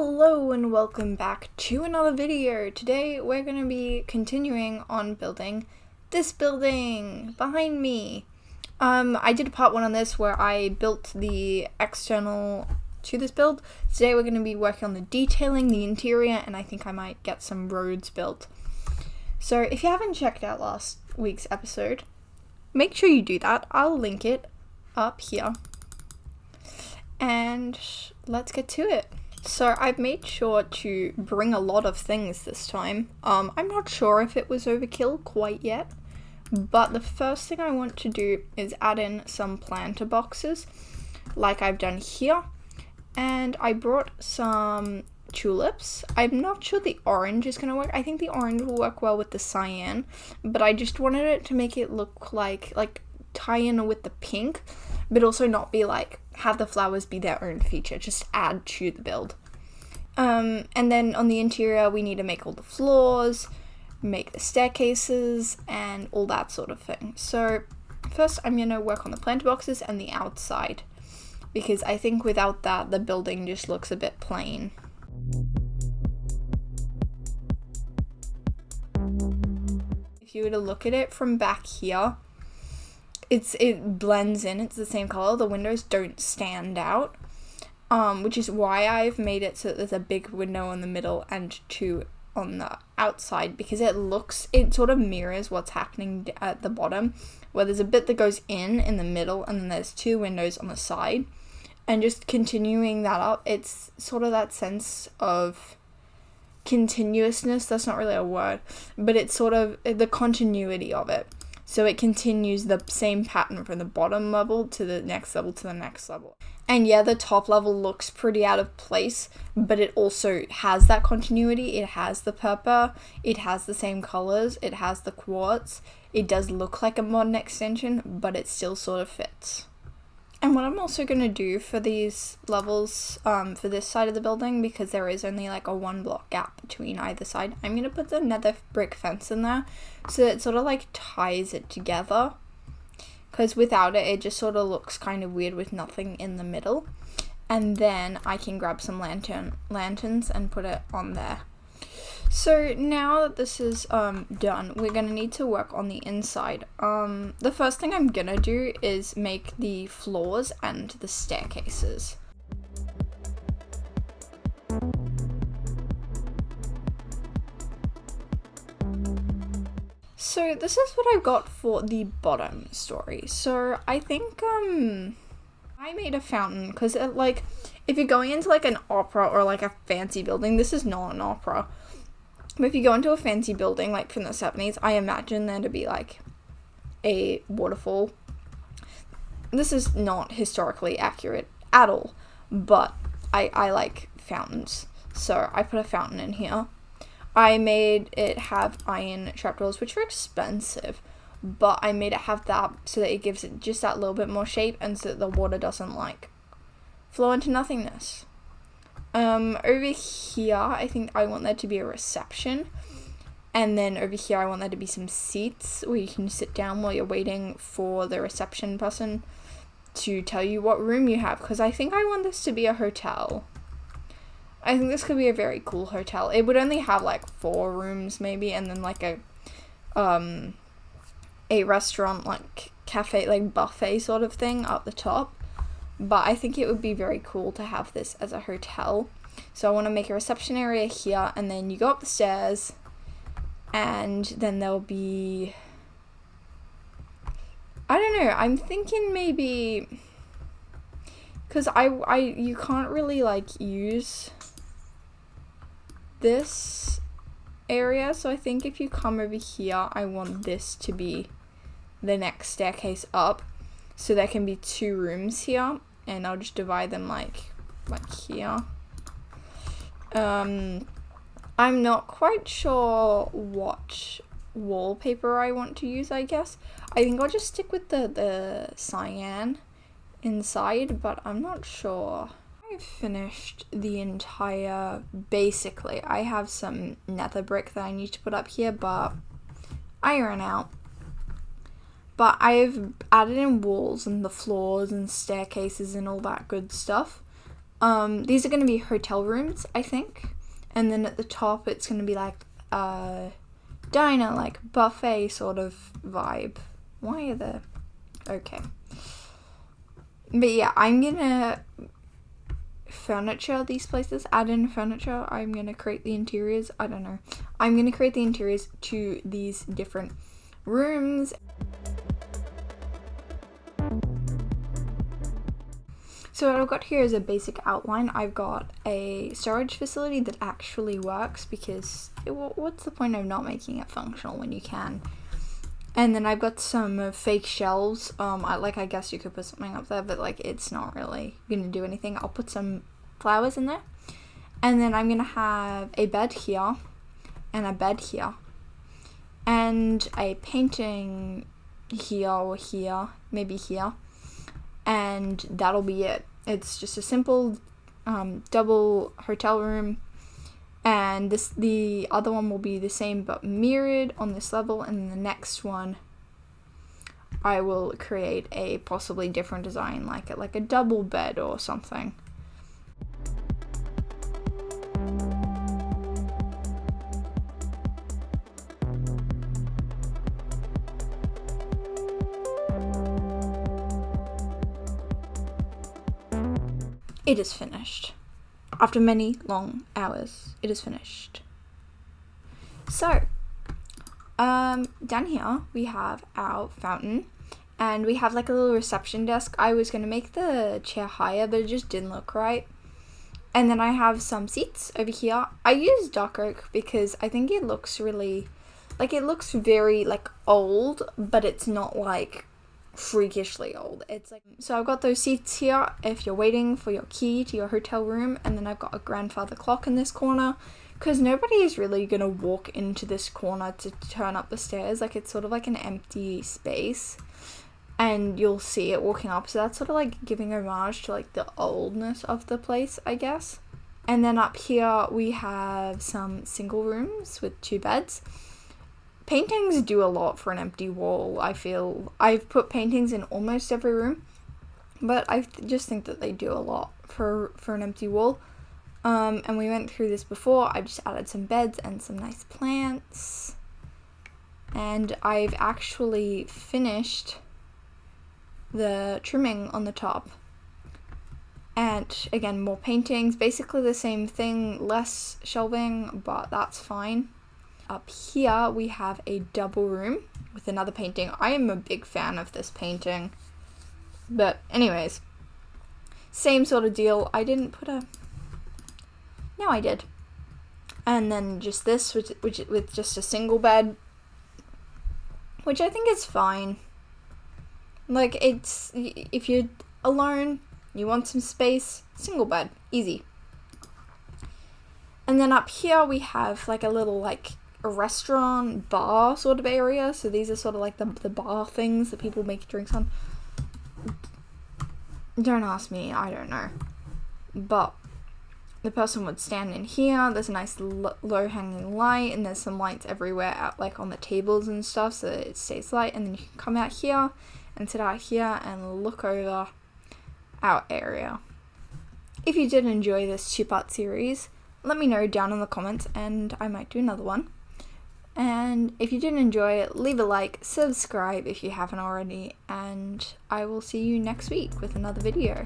Hello and welcome back to another video. Today we're going to be continuing on building this building behind me. I did a part 1 on this where I built the external to this build. Today we're going to be working on the detailing, the interior, and I think I might get some roads built. So if you haven't checked out last week's episode, make sure you do that. I'll link it up here. And let's get to it. So I've made sure to bring a lot of things this time. I'm not sure if it was overkill quite yet, but the first thing I want to do is add in some planter boxes like I've done here. And I brought some tulips. I'm not sure the orange is going to work. I think the orange will work well with the cyan, but I just wanted it to make it look like tie in with the pink, but also not be like have the flowers be their own feature, just add to the build. And then on the interior we need to make all the floors, make the staircases, and all that sort of thing. So first I'm going to work on the planter boxes and the outside, because I think without that the building just looks a bit plain. If you were to look at it from back here, it blends in, it's the same color, the windows don't stand out, which is why I've made it so that there's a big window in the middle and 2 on the outside, because it sort of mirrors what's happening at the bottom, where there's a bit that goes in the middle and then there's 2 windows on the side, and just continuing that up, it's sort of that sense of continuousness. That's not really a word, but it's sort of the continuity of it. So it continues the same pattern from the bottom level to the next level to the next level. And yeah, the top level looks pretty out of place, but it also has that continuity. It has the purple, it has the same colors, it has the quartz. It does look like a modern extension, but it still sort of fits. And what I'm also going to do for these levels, for this side of the building, because there is only like a 1 block gap between either side, I'm going to put the nether brick fence in there, so that it sort of like ties it together, because without it, it just sort of looks kind of weird with nothing in the middle. And then I can grab some lanterns and put it on there. So now that this is done, we're going to need to work on the inside. The first thing I'm going to do is make the floors and the staircases. So this is what I've got for the bottom story. So I think I made a fountain, because if you're going into like an opera or like a fancy building, this is not an opera. But if you go into a fancy building, like from the 70s, I imagine there to be like a waterfall. This is not historically accurate at all, but I like fountains. So I put a fountain in here. I made it have iron trapdoors, which are expensive, but I made it have that so that it gives it just that little bit more shape, and so that the water doesn't like flow into nothingness. Over here, I think I want there to be a reception, and then over here I want there to be some seats where you can sit down while you're waiting for the reception person to tell you what room you have, because I think I want this to be a hotel. I think this could be a very cool hotel. It would only have like 4 rooms maybe, and then like a restaurant, like cafe, like buffet sort of thing up the top. But I think it would be very cool to have this as a hotel. So I want to make a reception area here, and then you go up the stairs, and then there'll be, I don't know, I'm thinking maybe, because you can't really like use this area, so I think if you come over here, I want this to be the next staircase up, so there can be 2 rooms here, and I'll just divide them like here. I'm not quite sure what wallpaper I want to use, I guess. I think I'll just stick with the cyan inside, but I'm not sure. I've finished the entire, basically, I have some nether brick that I need to put up here, but I ran out. But I've added in walls and the floors and staircases and all that good stuff. These are going to be hotel rooms, I think. And then at the top, it's going to be like a diner, like buffet sort of vibe. Why are there? Okay. But yeah, I'm going to furniture these places, add in furniture. I'm going to create the interiors. I don't know. I'm going to create the interiors to these different rooms. So what I've got here is a basic outline. I've got a storage facility that actually works because what's the point of not making it functional when you can? And then I've got some fake shelves. I guess you could put something up there, but like it's not really gonna do anything. I'll put some flowers in there. And then I'm gonna have a bed here and a bed here. And a painting here or here, maybe here. And that'll be it. It's just a simple double hotel room, and the other one will be the same but mirrored on this level, and the next one I will create a possibly different design, like a double bed or something. It is finished. After many long hours, it is finished. So, down here we have our fountain, and we have like a little reception desk. I was going to make the chair higher, but it just didn't look right. And then I have some seats over here. I use dark oak because I think it looks really, it looks very like old, but it's not like freakishly old. It's like, so I've got those seats here if you're waiting for your key to your hotel room, and then I've got a grandfather clock in this corner because nobody is really gonna walk into this corner to turn up the stairs. Like, it's sort of like an empty space and you'll see it walking up, so that's sort of like giving homage to like the oldness of the place, I guess. And then up here we have some single rooms with 2 beds. Paintings do a lot for an empty wall, I feel. I've put paintings in almost every room, but I just think that they do a lot for an empty wall. And we went through this before. I've just added some beds and some nice plants. And I've actually finished the trimming on the top. And again, more paintings. Basically the same thing, less shelving, but that's fine. Up here we have a double room with another painting. I am a big fan of this painting. But anyways, same sort of deal. I didn't put a... No, I did. And then just this, which with just a single bed, which I think is fine. Like, it's, if you're alone, you want some space, single bed, easy. And then up here we have like a little like a restaurant bar sort of area. So these are sort of like the bar things that people make drinks on. Don't ask me, I don't know. But the person would stand in here. There's a nice low hanging light, and there's some lights everywhere out, like on the tables and stuff, so that it stays light. And then you can come out here and sit out here and look over our area. If you did enjoy this 2-part series, let me know down in the comments and I might do another one. And if you did enjoy it, leave a like, subscribe if you haven't already, and I will see you next week with another video.